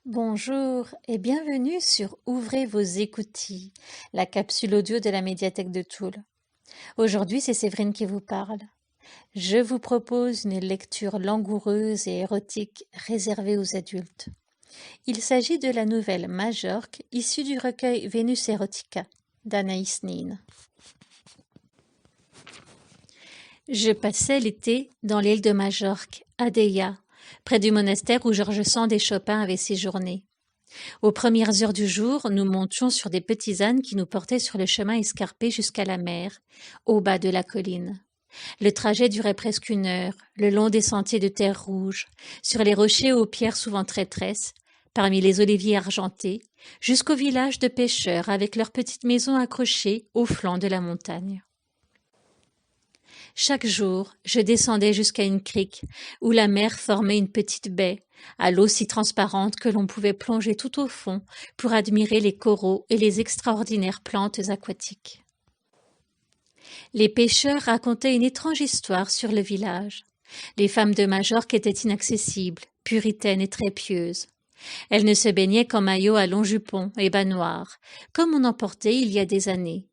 Bonjour et bienvenue sur Ouvrez vos écoutilles, la capsule audio de la médiathèque de Toul. Aujourd'hui, c'est Séverine qui vous parle. Je vous propose une lecture langoureuse et érotique réservée aux adultes. Il s'agit de la nouvelle Majorque, issue du recueil Vénus Erotica d'Anaïs Nin. Je passais l'été dans l'île de Majorque, à Deia, près du monastère où Georges Sand et Chopin avaient séjourné. Aux premières heures du jour, nous montions sur des petits ânes qui nous portaient sur le chemin escarpé jusqu'à la mer, au bas de la colline. Le trajet durait presque 1 heure, le long des sentiers de terre rouge, sur les rochers aux pierres souvent traîtresses, parmi les oliviers argentés, jusqu'au village de pêcheurs avec leurs petites maisons accrochées au flanc de la montagne. Chaque jour, je descendais jusqu'à une crique où la mer formait une petite baie, à l'eau si transparente que l'on pouvait plonger tout au fond pour admirer les coraux et les extraordinaires plantes aquatiques. Les pêcheurs racontaient une étrange histoire sur le village. Les femmes de Majorque étaient inaccessibles, puritaines et très pieuses. Elles ne se baignaient qu'en maillot à longs jupons et bas noirs, comme on en portait il y a des années.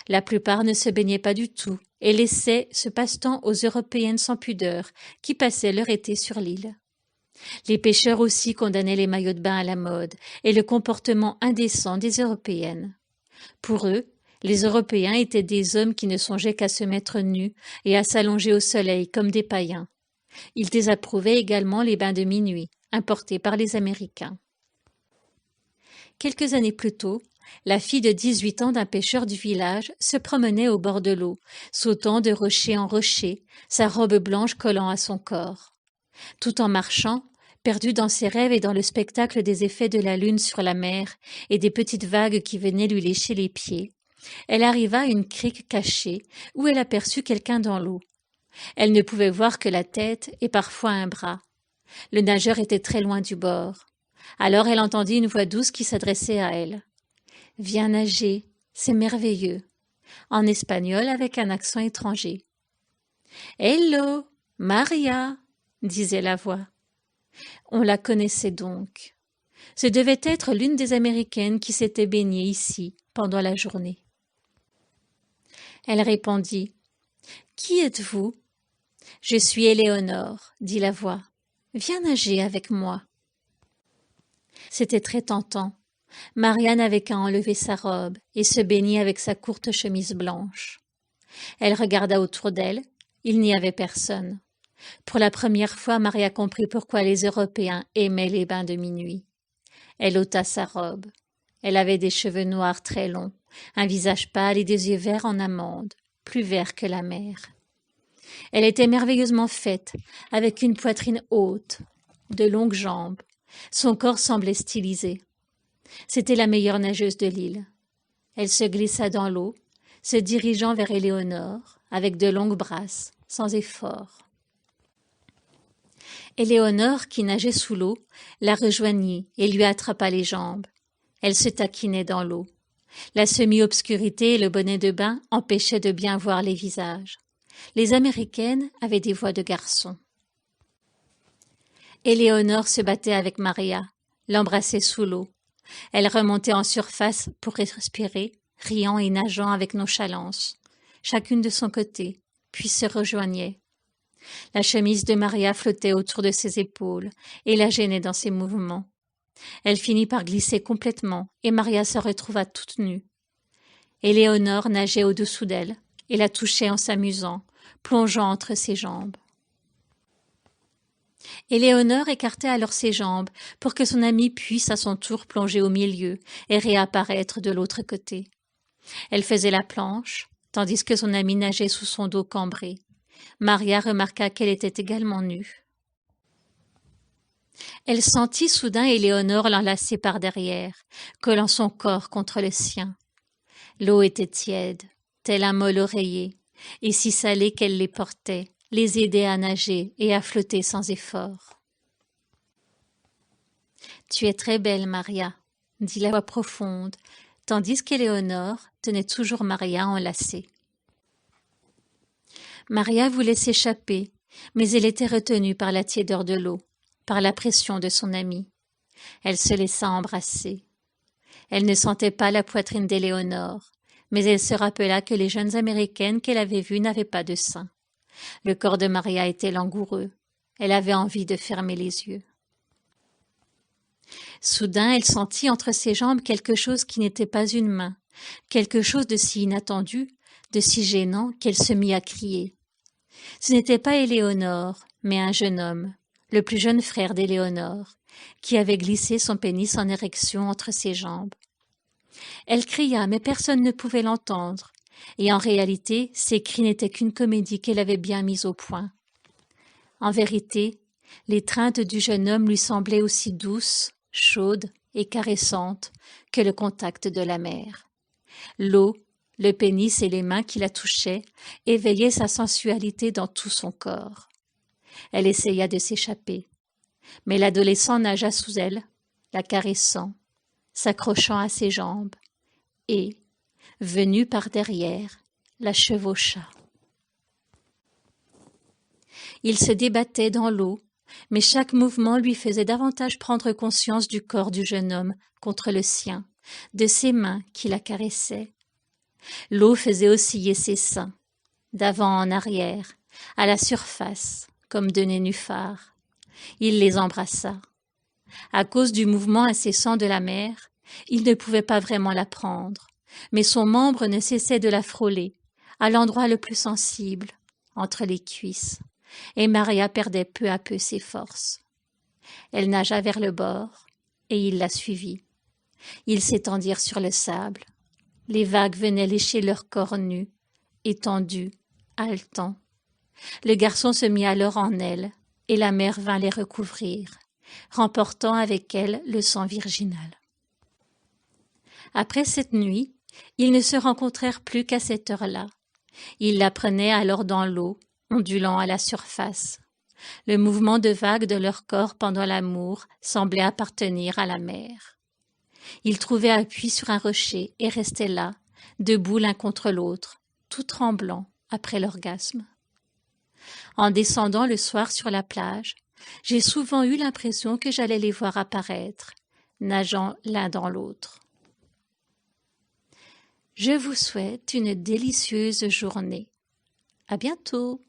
La plupart ne se baignaient pas du tout et laissaient ce passe-temps aux Européennes sans pudeur qui passaient leur été sur l'île. Les pêcheurs aussi condamnaient les maillots de bain à la mode et le comportement indécent des Européennes. Pour eux, les Européens étaient des hommes qui ne songeaient qu'à se mettre nus et à s'allonger au soleil comme des païens. Ils désapprouvaient également les bains de minuit, importés par les Américains. Quelques années plus tôt, la fille de 18 ans d'un pêcheur du village se promenait au bord de l'eau, sautant de rocher en rocher, sa robe blanche collant à son corps. Tout en marchant, perdue dans ses rêves et dans le spectacle des effets de la lune sur la mer et des petites vagues qui venaient lui lécher les pieds, elle arriva à une crique cachée où elle aperçut quelqu'un dans l'eau. Elle ne pouvait voir que la tête et parfois un bras. Le nageur était très loin du bord. Alors elle entendit une voix douce qui s'adressait à elle. « Viens nager, c'est merveilleux !» en espagnol avec un accent étranger. « Hello, Maria !» disait la voix. On la connaissait donc. Ce devait être l'une des Américaines qui s'était baignée ici pendant la journée. Elle répondit. « Qui êtes-vous » ? « Je suis Éléonore, » dit la voix. « Viens nager avec moi. » C'était très tentant. Maria n'avait qu'à enlever sa robe et se baigner avec sa courte chemise blanche. Elle regarda autour d'elle. Il n'y avait personne. Pour la première fois, Maria comprit pourquoi les Européens aimaient les bains de minuit. Elle ôta sa robe. Elle avait des cheveux noirs très longs, un visage pâle et des yeux verts en amande, plus verts que la mer. Elle était merveilleusement faite, avec une poitrine haute, de longues jambes. Son corps semblait stylisé. C'était la meilleure nageuse de l'île. Elle se glissa dans l'eau, se dirigeant vers Éléonore, avec de longues brasses, sans effort. Éléonore, qui nageait sous l'eau, la rejoignit et lui attrapa les jambes. Elle se taquinait dans l'eau. La semi-obscurité et le bonnet de bain empêchaient de bien voir les visages. Les Américaines avaient des voix de garçons. Éléonore se battait avec Maria, l'embrassait sous l'eau. Elle remontait en surface pour respirer, riant et nageant avec nonchalance, chacune de son côté, puis se rejoignaient. La chemise de Maria flottait autour de ses épaules et la gênait dans ses mouvements. Elle finit par glisser complètement et Maria se retrouva toute nue. Éléonore nageait au-dessous d'elle et la touchait en s'amusant, plongeant entre ses jambes. Éléonore écartait alors ses jambes pour que son amie puisse à son tour plonger au milieu et réapparaître de l'autre côté. Elle faisait la planche, tandis que son amie nageait sous son dos cambré. Maria remarqua qu'elle était également nue. Elle sentit soudain Éléonore l'enlacer par derrière, collant son corps contre le sien. L'eau était tiède, tel un mol oreiller, et si salée qu'elle les portait, les aidait à nager et à flotter sans effort. « Tu es très belle, Maria, » dit la voix profonde, tandis qu'Éléonore tenait toujours Maria enlacée. Maria voulait s'échapper, mais elle était retenue par la tiédeur de l'eau, par la pression de son amie. Elle se laissa embrasser. Elle ne sentait pas la poitrine d'Éléonore, mais elle se rappela que les jeunes Américaines qu'elle avait vues n'avaient pas de sein. Le corps de Maria était langoureux. Elle avait envie de fermer les yeux. Soudain, elle sentit entre ses jambes quelque chose qui n'était pas une main, quelque chose de si inattendu, de si gênant qu'elle se mit à crier. Ce n'était pas Éléonore, mais un jeune homme, le plus jeune frère d'Éléonore, qui avait glissé son pénis en érection entre ses jambes. Elle cria, mais personne ne pouvait l'entendre, et en réalité, ses cris n'étaient qu'une comédie qu'elle avait bien mise au point. En vérité, l'étreinte du jeune homme lui semblait aussi douce, chaude et caressante que le contact de la mer. L'eau, le pénis et les mains qui la touchaient éveillaient sa sensualité dans tout son corps. Elle essaya de s'échapper, mais l'adolescent nagea sous elle, la caressant, s'accrochant à ses jambes, et, venu par derrière, la chevaucha. Il se débattait dans l'eau, mais chaque mouvement lui faisait davantage prendre conscience du corps du jeune homme contre le sien, de ses mains qui la caressaient. L'eau faisait osciller ses seins, d'avant en arrière, à la surface, comme deux nénuphars. Il les embrassa. À cause du mouvement incessant de la mer, il ne pouvait pas vraiment la prendre, mais son membre ne cessait de la frôler, à l'endroit le plus sensible, entre les cuisses, et Maria perdait peu à peu ses forces. Elle nagea vers le bord, et il la suivit. Ils s'étendirent sur le sable. Les vagues venaient lécher leurs corps nus, étendus, haletants. Le garçon se mit alors en elle, et la mer vint les recouvrir, remportant avec elle le sang virginal. Après cette nuit, ils ne se rencontrèrent plus qu'à cette heure-là. Il la prenait alors dans l'eau, ondulant à la surface. Le mouvement de vagues de leur corps pendant l'amour semblait appartenir à la mer. Ils trouvaient appui sur un rocher et restaient là, debout l'un contre l'autre, tout tremblants après l'orgasme. En descendant le soir sur la plage, j'ai souvent eu l'impression que j'allais les voir apparaître, nageant l'un dans l'autre. Je vous souhaite une délicieuse journée. À bientôt.